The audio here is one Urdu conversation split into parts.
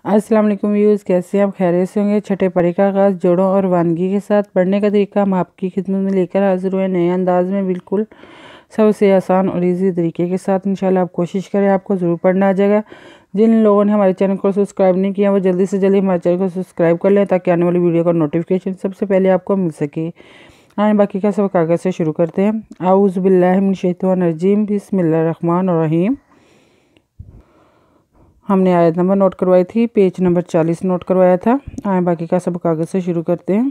السلام علیکم ویوز، کیسے ہیں آپ؟ خیریت سے ہوں گے۔ چھٹے پارے کا آغاز جوڑوں اور وانگی کے ساتھ پڑھنے کا طریقہ ہم آپ کی خدمت میں لے کر حاضر ہوئے نئے انداز میں، بالکل سب سے آسان اور ایزی طریقے کے ساتھ۔ انشاءاللہ آپ کوشش کریں، آپ کو ضرور پڑھنا آ جائے گا۔ جن لوگوں نے ہمارے چینل کو سبسکرائب نہیں کیا وہ جلدی سے جلدی ہمارے چینل کو سبسکرائب کر لیں تاکہ آنے والی ویڈیو کا نوٹیفیکیشن سب سے پہلے آپ کو مل سکے۔ آئیں باقی کا سبق آگے سے شروع کرتے ہیں۔ اعوذ باللہ من الشیطان الرجیم، بسم اللہ الرحمن الرحیم۔ ہم نے آیت نمبر نوٹ کروائی تھی، پیج نمبر 40 نوٹ کروایا تھا۔ آئیں باقی کا سبق آگے سے شروع کرتے ہیں۔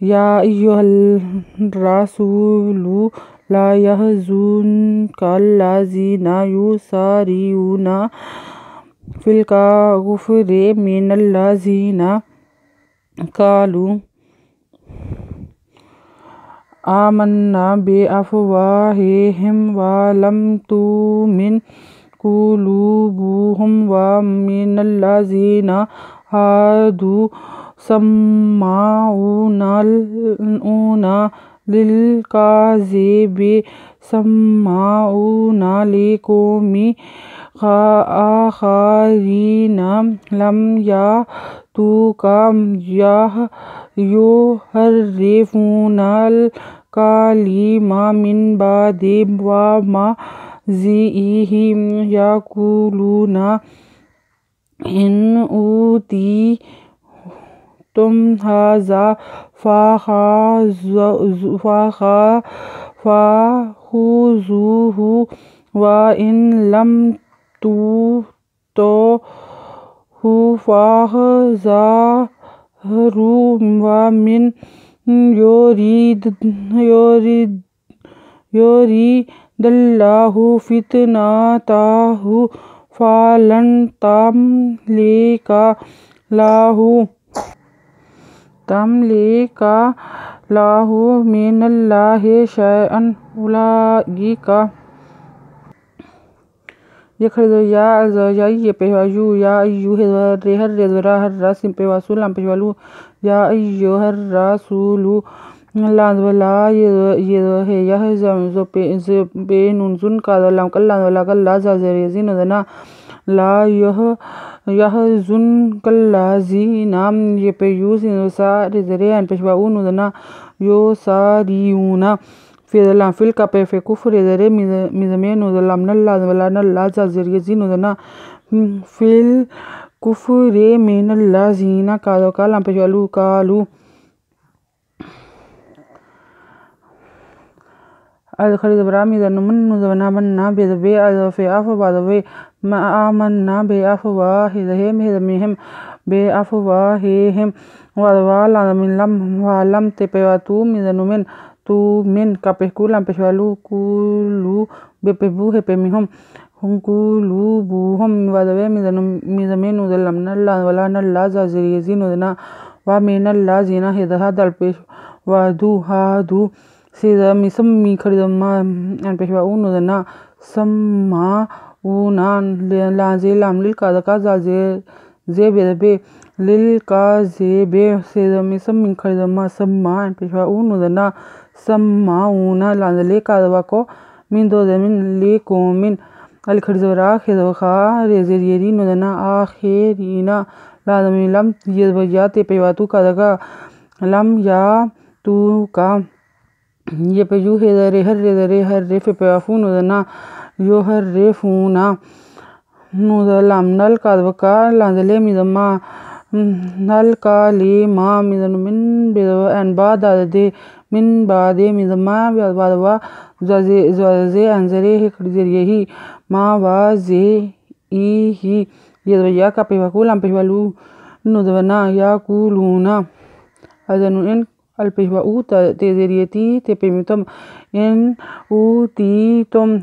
یا ایھا الرسول لا یحزنک الذین یسارعون فی الکفر من الذین قالوا آمنا بافواہہم ولم تؤمن قلوبہم ومن الذین ہادوا سماعون للکذب سماعون لقوم آخرین لم یأتوک یحرفون الکلم من بعد مواضعہ یقولون ان اوتیتم ھذا فخذوہ وإن لم تؤتوہ فاحذروا ومن یرد اللہ فتنتہ فلن تملک لہ من اللہ شیئا اولئک یخرجون یا پیشوا یا ایھا الرسول یا ایھا الرسول لا یحزنک لا یحزنک الذین یسارعون فی الکفر من الذین قالوا ادخل ابراہیم آمنا بافواہہم ولم تؤمن قلوبہم ومن الذین ہادوا سماعون للکذب سماعون لقوم آخرین لم یأتوک یحرفون الکلم من بعد مواضعہ یقولون ان اوتیتم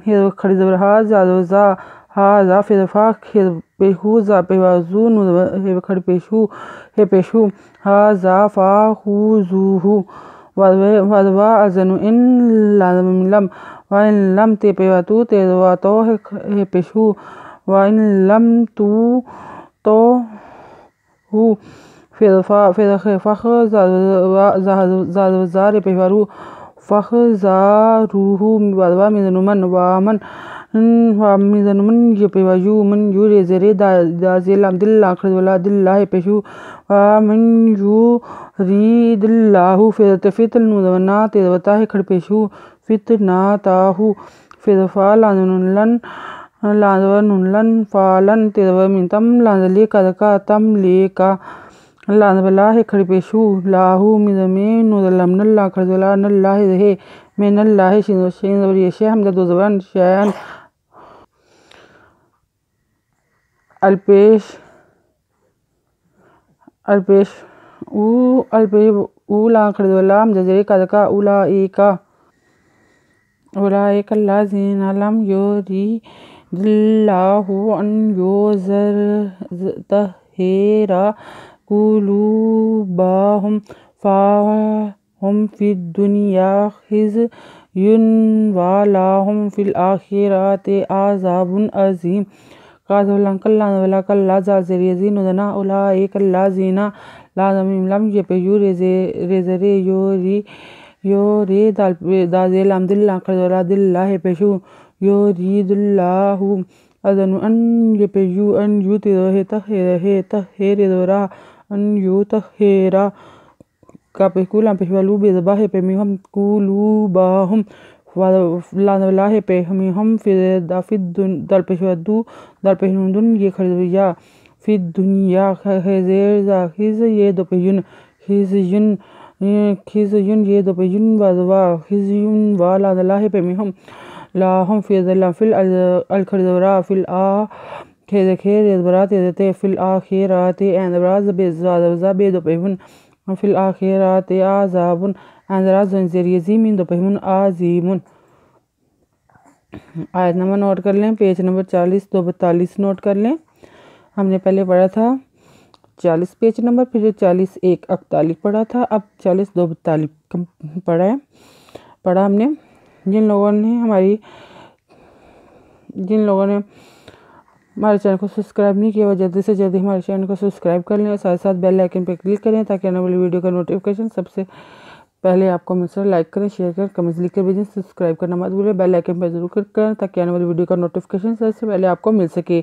ھذا فخذوہ وإن لم تؤتوہ وإن لم تؤتوہ فاحذروہ ومن میزن من یہ پہ یو من یو ریزے رے دازے لام دل آخر ولا دل لاہ پیشو من یو ری دل لاہو فیدت فیتل نودونا تیدوتا ہے کھڑ پیشو فتنا تاہو فیدفا لاندن لن لاندن لن فالن تیدو من تم لاندن لے کا دکا تم لے کا لاندن لاہ کھڑ پیشو لاہو میزمے نودلم نل آخر ولا نل لاہ دہے میں نل لاہ شین زبری شہ حمدہ دو زبران شیان الپیش اولا خردولا مجزرے کا دکا اولائک اللذین لم یرید اللہ ان یطہر قلوبہم فہم فی الدنیا خزی ولہم فی الآخرۃ عذاب عظیم قاذ اللہ کلا ولا کلا زازر یزین ودنا اولائک اللذین لازم لم یپیو ریزرے یوری دازے لام دل آخر ولا دل لاہ پیشو یورید اللہ اذن ان یپیو ان یوتی تہیر دورا ان یوتہیرا کا پیکولا پیشوالو بیدباہ پیمیہم قلوبہم لاہ پیمیہم فی دل پیشوادو دل پیشنون یہ خردویا فی دنیا خیزیر زا خیز یہ دو پیون خیزیون یہ دو پیون وادوا خیزیون والا لاہ پیمیہم لاہم فی دلم فی الخردورا فی خیر ادبرات یدتے فی الآخرات اندراز بیزا بیدو پیون فی الآخرات عذابون اندراز زنزیر یزیمین دو پیون عظیمون۔ آیت نمبر نوٹ کر لیں، پیج نمبر 40-242 نوٹ کر لیں۔ ہم نے پہلے پڑھا تھا 40 پیج نمبر، پھر 40-1-41 پڑھا تھا، اب 40-2-42 پڑھا ہم نے۔ جن لوگوں نے ہمارے چینل کو سبسکرائب نہیں کیا وہ جلدی سے جلدی ہمارے چینل کو سبسکرائب کر لیں اور ساتھ ساتھ بیل آئیکن پہ کلک کریں تاکہ آنے والی ویڈیو کا نوٹیفیکیشن سب سے پہلے آپ کو مل سکے۔ لائک کریں، شیئر کریں، کمنٹس لکھ کر بھیجیں، سبسکرائب کرنا مت بھولیں، بیل آئیکن پہ ضرور کلک کریں تاکہ آنے والی ویڈیو کا نوٹیفیکیشن سب سے پہلے آپ کو مل سکے۔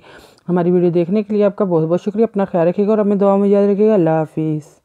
ہماری ویڈیو دیکھنے کے لیے آپ کا بہت بہت شکریہ، اپنا خیال رکھیے گا اور اپنی دعاؤں میں یاد رکھیے گا۔ اللہ حافظ۔